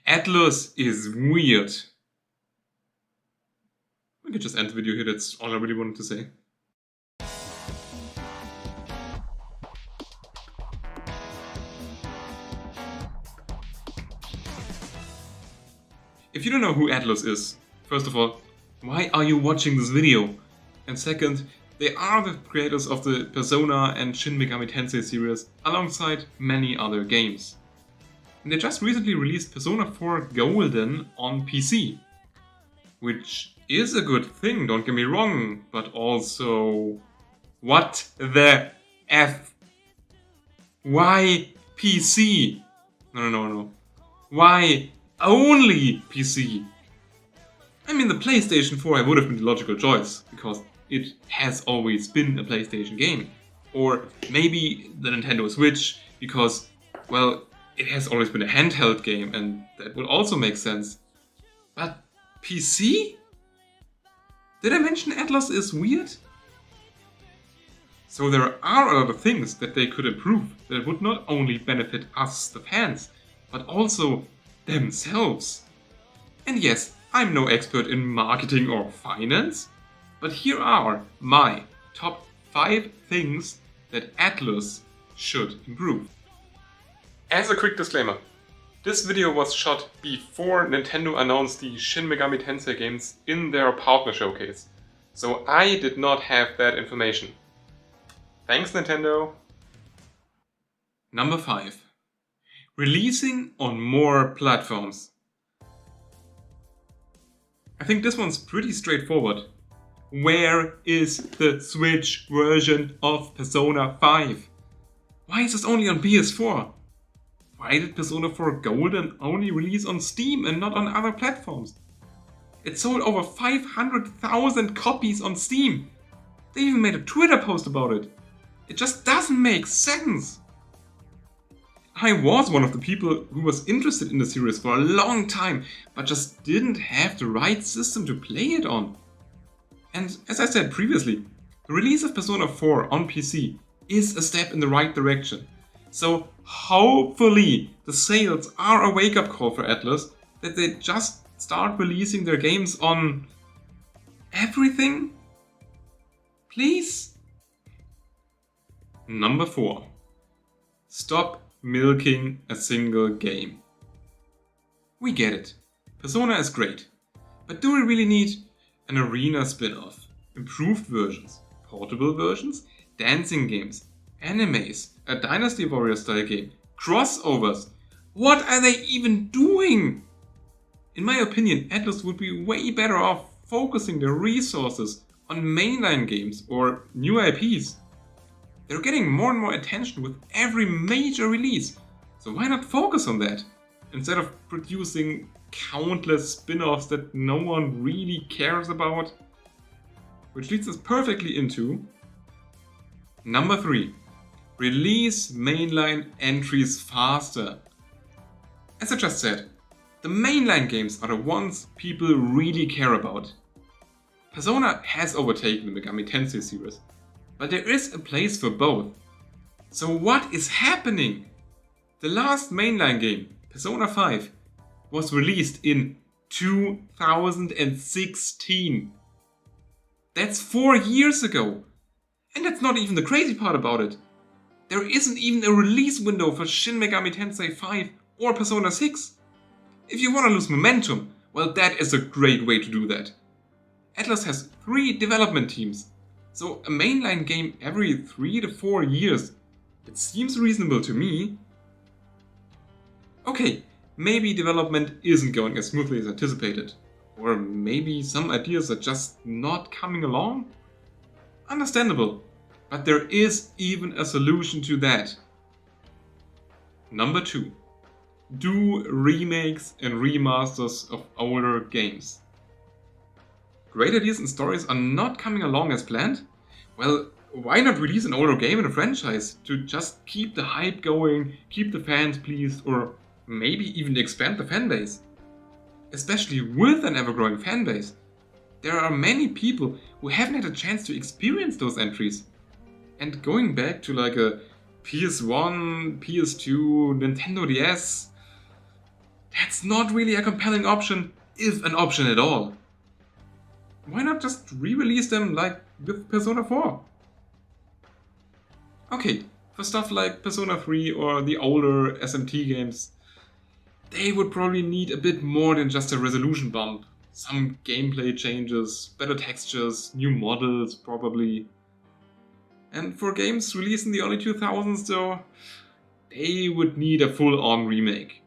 Atlus is weird. We could just end the video here, that's all I really wanted to say. If you don't know who Atlus is, first of all, why are you watching this video? And second, they are the creators of the Persona and Shin Megami Tensei series alongside many other games. And they just recently released Persona 4 Golden on PC. Which is a good thing, don't get me wrong, but also... what the F? Why PC? No. Why only PC? I mean, the PlayStation 4 would have been the logical choice, because it has always been a PlayStation game. Or maybe the Nintendo Switch, because, well, it has always been a handheld game, and that would also make sense. But PC? Did I mention Atlus is weird? So there are a lot of things that they could improve that would not only benefit us, the fans, but also themselves. And yes, I'm no expert in marketing or finance, but here are my top 5 things that Atlus should improve. As a quick disclaimer, this video was shot before Nintendo announced the Shin Megami Tensei games in their partner showcase, so I did not have that information. Thanks, Nintendo! Number 5. Releasing on more platforms. I think this one's pretty straightforward. Where is the Switch version of Persona 5? Why is this only on PS4? Why did Persona 4 Golden only release on Steam and not on other platforms? It sold over 500,000 copies on Steam. They even made a Twitter post about it. It just doesn't make sense. I was one of the people who was interested in the series for a long time, but just didn't have the right system to play it on. And as I said previously, the release of Persona 4 on PC is a step in the right direction. So hopefully the sales are a wake-up call for Atlus that they just start releasing their games on everything? Please? Number 4. Stop milking a single game. We get it. Persona is great. But do we really need an arena spin-off? Improved versions? Portable versions? Dancing games? Animes? A Dynasty Warrior style game? Crossovers? What are they even doing? In my opinion, Atlus would be way better off focusing their resources on mainline games or new IPs. They're getting more and more attention with every major release, so why not focus on that, instead of producing countless spin-offs that no one really cares about? Which leads us perfectly into number 3. Release mainline entries faster. As I just said, the mainline games are the ones people really care about. Persona has overtaken the Megami Tensei series, but there is a place for both. So what is happening? The last mainline game, Persona 5, was released in 2016. That's 4 years ago. And that's not even the crazy part about it. There isn't even a release window for Shin Megami Tensei 5 or Persona 6. If you want to lose momentum, well, that is a great way to do that. Atlus has 3 development teams, so a mainline game every 3 to 4 years, it seems reasonable to me. Okay, maybe development isn't going as smoothly as anticipated, or maybe some ideas are just not coming along. Understandable, but there is even a solution to that. Number 2. Do remakes and remasters of older games. Great ideas and stories are not coming along as planned? Well, why not release an older game in a franchise to just keep the hype going, keep the fans pleased, or maybe even expand the fanbase? Especially with an ever-growing fanbase. There are many people who haven't had a chance to experience those entries. And going back to like a PS1, PS2, Nintendo DS, That's not really a compelling option, if an option at all. Why not just re-release them like with Persona 4? Okay, for stuff like Persona 3 or the older SMT games, they would probably need a bit more than just a resolution bump. Some gameplay changes, better textures, new models probably. And for games released in the early 2000s though, they would need a full-on remake.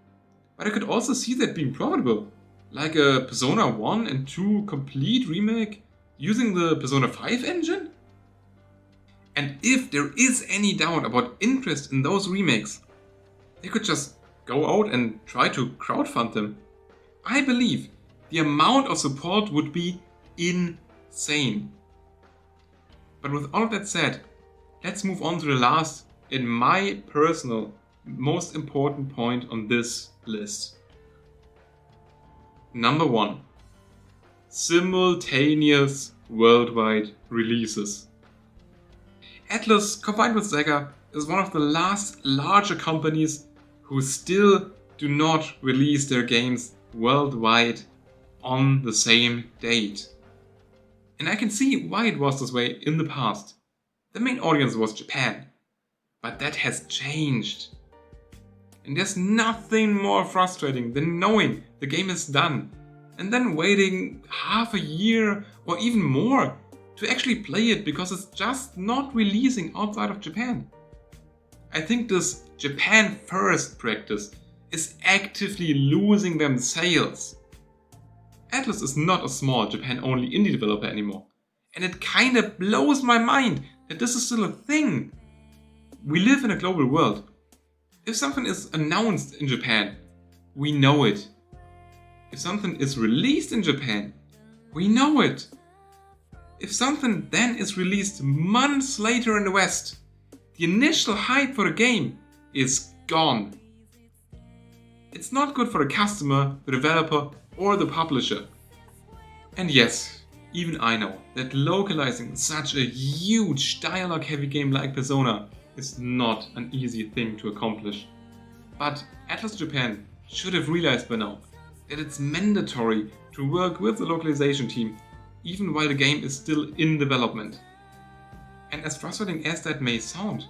But I could also see that being profitable. Like a Persona 1 and 2 complete remake using the Persona 5 engine? And if there is any doubt about interest in those remakes, they could just go out and try to crowdfund them. I believe the amount of support would be insane. But with all of that said, let's move on to the last, in my personal, most important point on this list. Number 1. Simultaneous worldwide releases. Atlus, combined with Sega, is one of the last larger companies who still do not release their games worldwide on the same date. And I can see why it was this way in the past. The main audience was Japan, but that has changed. And there's nothing more frustrating than knowing the game is done and then waiting half a year or even more to actually play it because it's just not releasing outside of Japan. I think this Japan first practice is actively losing them sales. Atlus is not a small Japan-only indie developer anymore, and it kinda blows my mind that this is still a thing. We live in a global world. If something is announced in Japan, we know it. If something is released in Japan, we know it. If something then is released months later in the West, the initial hype for the game is gone. It's not good for the customer, the developer, or the publisher. And yes, even I know that localizing such a huge dialogue-heavy game like Persona is not an easy thing to accomplish. But Atlus Japan should have realized by now that it's mandatory to work with the localization team even while the game is still in development. And as frustrating as that may sound,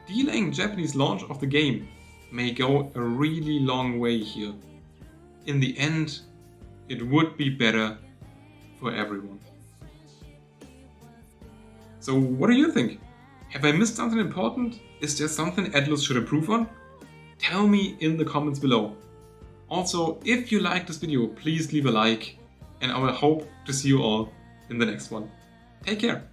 delaying Japanese launch of the game may go a really long way here. In the end, it would be better for everyone. So what do you think? Have I missed something important? Is there something Atlus should improve on? Tell me in the comments below. Also, if you liked this video, please leave a like, and I will hope to see you all in the next one. Take care!